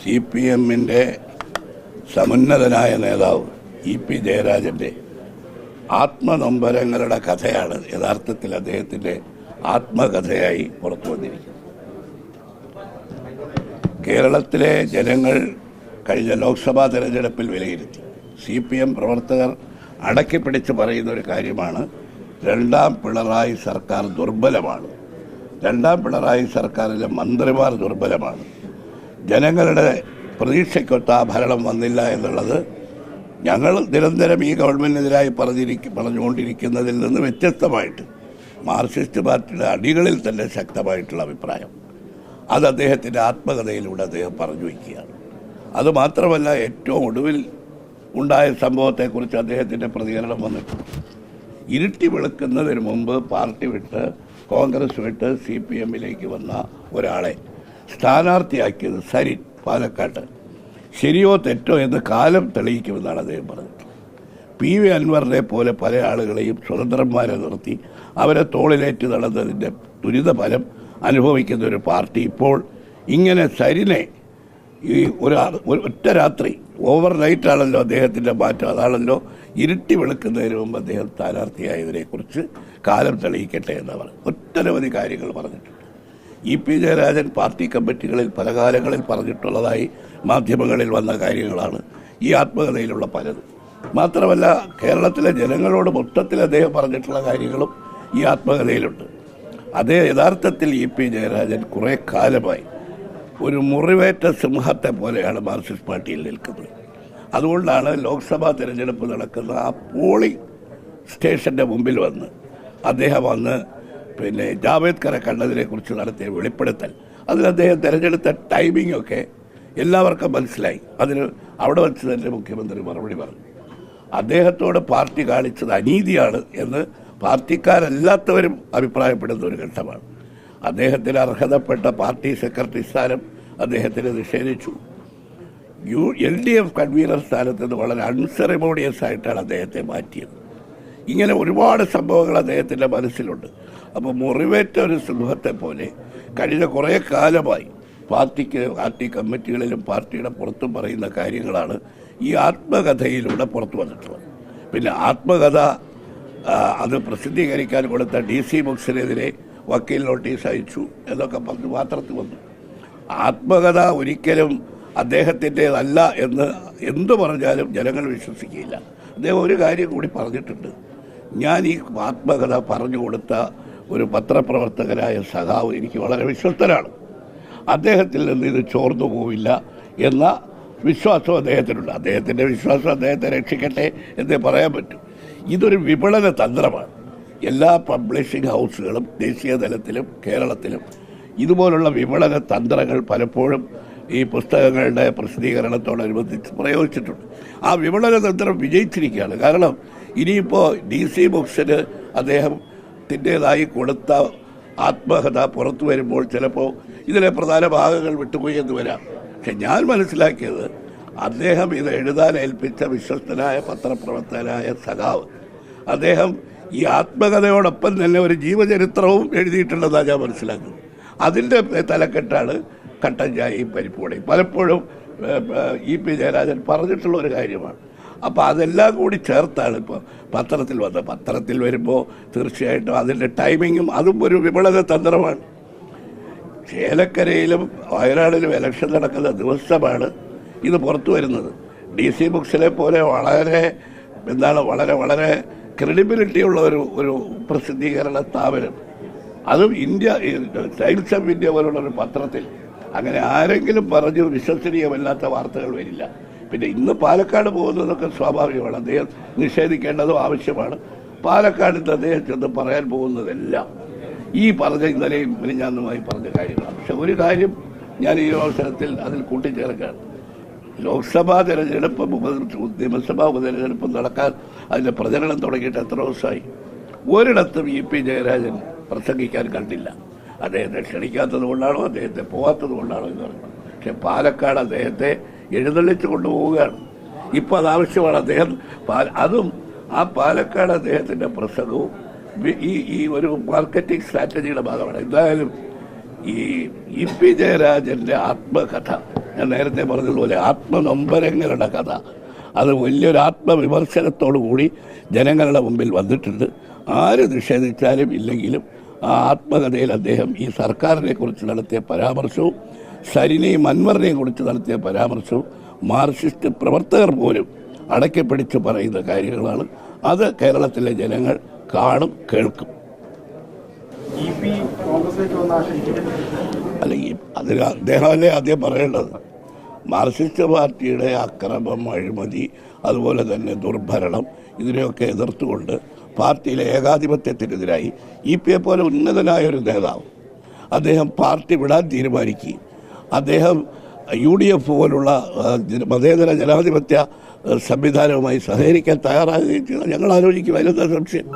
CPM-ന്റെ സമുന്നതനായ നേതാവ് ഇ.പി. ജയരാജൻ്റെ ആത്മനൊമ്പരങ്ങളുടെ കഥയാണ് യഥാർത്ഥത്തിൽ അദ്ദേഹത്തിൻ്റെ ആത്മകഥയായി പുറത്തു വന്നിരിക്കുന്നത്. കേരളത്തിലെ ജനങ്ങൾ കഴിഞ്ഞ ലോക്സഭാ തെരഞ്ഞെടുപ്പിൽ വിലയിരുത്തി. CPM പ്രവർത്തകർ അടക്കിപ്പിടിച്ച് പറയുന്ന ഒരു കാര്യമാണ്, രണ്ടാം പിണറായി സർക്കാർ ദുർബലമാണ്, രണ്ടാം പിണറായി സർക്കാരിലെ മന്ത്രിമാർ ദുർബലമാണ്, ജനങ്ങളുടെ പ്രതീക്ഷയ്ക്കൊത്ത ഭരണം വന്നില്ല എന്നുള്ളത് ഞങ്ങൾ നിരന്തരം ഈ ഗവൺമെൻറ്റിനെതിരായി പറഞ്ഞുകൊണ്ടിരിക്കുന്നതിൽ നിന്ന് വ്യത്യസ്തമായിട്ട് മാർക്സിസ്റ്റ് പാർട്ടിയുടെ അടികളിൽ തന്നെ ശക്തമായിട്ടുള്ള അഭിപ്രായം അത് അദ്ദേഹത്തിൻ്റെ ആത്മകഥയിലൂടെ അദ്ദേഹം പറഞ്ഞു വയ്ക്കുകയാണ്. അതുമാത്രമല്ല, ഏറ്റവും ഒടുവിൽ ഉണ്ടായ സംഭവത്തെക്കുറിച്ച് അദ്ദേഹത്തിൻ്റെ പ്രതികരണം വന്നിട്ടുണ്ട്. ഇരുട്ടി വെളുക്കുന്നതിന് മുമ്പ് പാർട്ടി വിട്ട് കോൺഗ്രസ് വിട്ട് CPM-ലേക്ക് വന്ന ഒരാളെ സ്ഥാനാർത്ഥിയാക്കിയത് സരിൻ പാലക്കാട്ട് ശരിയോ തെറ്റോ എന്ന് കാലം തെളിയിക്കുമെന്നാണ് അദ്ദേഹം പറഞ്ഞത്. PV അൻവറിനെ പോലെ പല ആളുകളെയും സ്വതന്ത്രന്മാരെ നിർത്തി അവരെ തോളിലേറ്റ് നടന്നതിൻ്റെ ദുരിത ഫലം അനുഭവിക്കുന്ന ഒരു പാർട്ടി ഇപ്പോൾ ഇങ്ങനെ സരിനെ ഈ ഒറ്റ രാത്രി ഓവർനൈറ്റാണല്ലോ അദ്ദേഹത്തിൻ്റെ മാറ്റം, അതാണല്ലോ ഇരുട്ടി വെളുക്കുന്നതിന് മുമ്പ് അദ്ദേഹം സ്ഥാനാർത്ഥിയായതിനെക്കുറിച്ച് കാലം തെളിയിക്കട്ടെ എന്നവർ ഒട്ടനവധി കാര്യങ്ങൾ പറഞ്ഞിട്ടുണ്ട്. ഇ.പി. ജയരാജൻ പാർട്ടി കമ്മിറ്റികളിൽ പല കാലങ്ങളിൽ പറഞ്ഞിട്ടുള്ളതായി മാധ്യമങ്ങളിൽ വന്ന കാര്യങ്ങളാണ് ഈ ആത്മകഥയിലുള്ള പലതും. മാത്രമല്ല, കേരളത്തിലെ ജനങ്ങളോട് മൊത്തത്തിൽ അദ്ദേഹം പറഞ്ഞിട്ടുള്ള കാര്യങ്ങളും ഈ ആത്മകഥയിലുണ്ട്. അതേ യഥാർത്ഥത്തിൽ ഇ.പി. ജയരാജൻ കുറേ കാലമായി ഒരു മുറിവേറ്റ സിംഹത്തെ പോലെയാണ് മാർക്സിസ്റ്റ് പാർട്ടിയിൽ നിൽക്കുന്നത്. അതുകൊണ്ടാണ് ലോക്സഭാ തിരഞ്ഞെടുപ്പ് നടക്കുന്ന ആ പോളിംഗ് സ്റ്റേഷൻ്റെ മുമ്പിൽ വന്ന് അദ്ദേഹം ജാവേദ്കറെ കണ്ടതിനെക്കുറിച്ച് നടത്തിയ വെളിപ്പെടുത്തൽ, അതിൽ അദ്ദേഹം തിരഞ്ഞെടുത്ത ടൈമിങ്ങൊക്കെ എല്ലാവർക്കും മനസ്സിലായി. അതിന് അവിടെ വെച്ച് തന്നെ മുഖ്യമന്ത്രി മറുപടി പറഞ്ഞു. അദ്ദേഹത്തോട് പാർട്ടി കാണിച്ചത് അനീതിയാണ് എന്ന് പാർട്ടിക്കാരല്ലാത്തവരും അഭിപ്രായപ്പെടുന്ന ഒരു ഘട്ടമാണ്. അദ്ദേഹത്തിന് അർഹതപ്പെട്ട പാർട്ടി സെക്രട്ടറി സ്ഥാനം അദ്ദേഹത്തിന് നിഷേധിച്ചു. LDF കൺവീനർ സ്ഥാനത്ത് നിന്ന് വളരെ അൺസെറിമോണിയസ് ആയിട്ടാണ് അദ്ദേഹത്തെ മാറ്റിയത്. ഇങ്ങനെ ഒരുപാട് സംഭവങ്ങൾ അദ്ദേഹത്തിൻ്റെ മനസ്സിലുണ്ട്. അപ്പോൾ മുറിവേറ്റ ഒരു സിംഹത്തെ പോലെ കഴിഞ്ഞ കുറേ കാലമായി പാർട്ടി കമ്മിറ്റികളിലും പാർട്ടിയുടെ പുറത്തും പറയുന്ന കാര്യങ്ങളാണ് ഈ ആത്മകഥയിലൂടെ പുറത്തു വന്നിട്ടുള്ളത്. പിന്നെ ആത്മകഥ അത് പ്രസിദ്ധീകരിക്കാൻ കൊടുത്ത DC ബുക്സിനെതിരെ വക്കീൽ നോട്ടീസ് അയച്ചു എന്നൊക്കെ പറഞ്ഞ് പാത്രത്തിൽ വന്നു. ആത്മകഥ ഒരിക്കലും അദ്ദേഹത്തിൻ്റേതല്ല എന്ന് എന്തു പറഞ്ഞാലും ജനങ്ങൾ വിശ്വസിക്കുകയില്ല. അദ്ദേഹം ഒരു കാര്യം കൂടി പറഞ്ഞിട്ടുണ്ട്, ഞാൻ ഈ ആത്മകഥ പറഞ്ഞു കൊടുത്ത ഒരു പത്രപ്രവർത്തകരായ സഖാവ് എനിക്ക് വളരെ വിശ്വസ്തനാണ്, അദ്ദേഹത്തിൽ നിന്ന് ഇത് ചോർന്നു പോവില്ല എന്ന വിശ്വാസം അദ്ദേഹത്തിനുണ്ട്. അദ്ദേഹത്തിൻ്റെ വിശ്വാസം അദ്ദേഹത്തെ രക്ഷിക്കട്ടെ എന്നേ പറയാൻ പറ്റും. ഇതൊരു വിപണന തന്ത്രമാണ്. എല്ലാ പബ്ലിഷിംഗ് ഹൗസുകളും ദേശീയ തലത്തിലും കേരളത്തിലും ഇതുപോലുള്ള വിപണന തന്ത്രങ്ങൾ പലപ്പോഴും ഈ പുസ്തകങ്ങളുടെ പ്രസിദ്ധീകരണത്തോടനുബന്ധിച്ച് പ്രയോഗിച്ചിട്ടുണ്ട്. ആ വിപണന തന്ത്രം വിജയിച്ചിരിക്കുകയാണ്. കാരണം ഇനിയിപ്പോൾ DC ബുക്സിന് അദ്ദേഹത്തിൻ്റേതായി കൊടുത്ത ആത്മകഥ പുറത്തു വരുമ്പോൾ ചിലപ്പോൾ ഇതിലെ പ്രധാന ഭാഗങ്ങൾ വിട്ടുപോയി എന്ന് വരാം. പക്ഷെ ഞാൻ മനസ്സിലാക്കിയത്, അദ്ദേഹം ഇത് എഴുതാൻ ഏൽപ്പിച്ച വിശ്വസ്തനായ പത്രപ്രവർത്തകനായ സഖാവ് അദ്ദേഹം ഈ ആത്മകഥയോടൊപ്പം തന്നെ ഒരു ജീവചരിത്രവും എഴുതിയിട്ടുണ്ടെന്നാണ് ഞാൻ മനസ്സിലാക്കുന്നത്. അതിൻ്റെ തലക്കെട്ടാണ് കട്ടൻ ചായയും പരിപ്പുവടയും. പലപ്പോഴും ഇ.പി. ജയരാജൻ പറഞ്ഞിട്ടുള്ള ഒരു കാര്യമാണ്. അപ്പോൾ അതെല്ലാം കൂടി ചേർത്താണ് ഇപ്പോൾ പത്രത്തിൽ വന്നത്. പത്രത്തിൽ വരുമ്പോൾ തീർച്ചയായിട്ടും അതിൻ്റെ ടൈമിങ്ങും അതും ഒരു വിപണന തന്ത്രമാണ്. ചേലക്കരയിലും വയനാടിലും ഇലക്ഷൻ നടക്കുന്ന ദിവസമാണ് ഇത് പുറത്തു വരുന്നത്. DC ബുക്സിലെ പോലെ വളരെ വളരെ ക്രെഡിബിലിറ്റിയുള്ള ഒരു പ്രസിദ്ധീകരണ സ്ഥാപനം, അതും ടൈംസ് ഓഫ് ഇന്ത്യ പോലുള്ളൊരു പത്രത്തിൽ അങ്ങനെ ആരെങ്കിലും പറഞ്ഞു വിശ്വസനീയമല്ലാത്ത വാർത്തകൾ വരില്ല. പിന്നെ ഇന്ന് പാലക്കാട് പോകുന്നതൊക്കെ സ്വാഭാവികമാണ്, അദ്ദേഹം നിഷേധിക്കേണ്ടതും ആവശ്യമാണ്. പാലക്കാട് അദ്ദേഹം ചെന്ന് പറയാൻ പോകുന്നതെല്ലാം ഈ പറഞ്ഞ ഇന്നലെയും മിനിഞ്ഞാന്നുമായി പറഞ്ഞ കാര്യങ്ങളാണ്. പക്ഷെ ഒരു കാര്യം ഞാൻ ഈ അവസരത്തിൽ അതിൽ കൂട്ടിച്ചേർക്കുകയാണ്. ലോക്സഭാ തെരഞ്ഞെടുപ്പ് നിയമസഭാ ഉപതെരഞ്ഞെടുപ്പ് നടക്കാൻ അതിൻ്റെ പ്രചരണം തുടങ്ങിയിട്ട് എത്ര ദിവസമായി? ഒരിടത്തും ഇ.പി. ജയരാജൻ പ്രസംഗിക്കാൻ കണ്ടില്ല. അദ്ദേഹത്തെ ക്ഷണിക്കാത്തത് കൊണ്ടാണോ അദ്ദേഹത്തെ പോകാത്തത് കൊണ്ടാണോ എന്ന് പറഞ്ഞു. പക്ഷെ പാലക്കാട് അദ്ദേഹത്തെ എഴുന്നള്ളിച്ച് കൊണ്ടുപോവുകയാണ്. ഇപ്പോൾ അതാവശ്യമാണ്. അദ്ദേഹം അതും ആ പാലക്കാട് അദ്ദേഹത്തിൻ്റെ പ്രസംഗവും ഈ ഒരു മാർക്കറ്റിംഗ് സ്ട്രാറ്റജിയുടെ ഭാഗമാണ്. എന്തായാലും ഈ ഇ.പി. ജയരാജൻ്റെ ആത്മകഥ ഞാൻ നേരത്തെ പറഞ്ഞതുപോലെ ആത്മനൊമ്പരങ്ങളുടെ കഥ അത് വലിയൊരു ആത്മവിമർശനത്തോടു കൂടി ജനങ്ങളുടെ മുമ്പിൽ വന്നിട്ടുണ്ട്. ആര് നിഷേധിച്ചാലും ഇല്ലെങ്കിലും ആ ആത്മകഥയിൽ അദ്ദേഹം ഈ സർക്കാരിനെ കുറിച്ച് നടത്തിയ പരാമർശവും സരിനെയും അൻവറിനെയും കുറിച്ച് നടത്തിയ പരാമർശവും മാർക്സിസ്റ്റ് പ്രവർത്തകർ പോലും അടക്കിപ്പിടിച്ച് പറയുന്ന കാര്യങ്ങളാണ്. അത് കേരളത്തിലെ ജനങ്ങൾ കാണും, കേൾക്കും. അല്ലെങ്കിൽ അതിന് അദ്ദേഹമല്ലേ ആദ്യം പറയേണ്ടത്. മാർക്സിസ്റ്റ് പാർട്ടിയുടെ അക്രമം, അഴിമതി, അതുപോലെ തന്നെ ദുർഭരണം, ഇതിനെയൊക്കെ എതിർത്തുകൊണ്ട് പാർട്ടിയിലെ ഏകാധിപത്യത്തിനെതിരായി EPയെ പോലെ ഉന്നതനായ ഒരു നേതാവ് അദ്ദേഹം പാർട്ടി വിടാൻ തീരുമാനിക്കുകയും അദ്ദേഹം UDF പോലുള്ള മതേതര ജനാധിപത്യ സംവിധാനവുമായി സഹകരിക്കാൻ തയ്യാറാകുകയും ചെയ്താൽ ഞങ്ങൾ ആലോചിക്കും അതിലെന്താ സംശയം.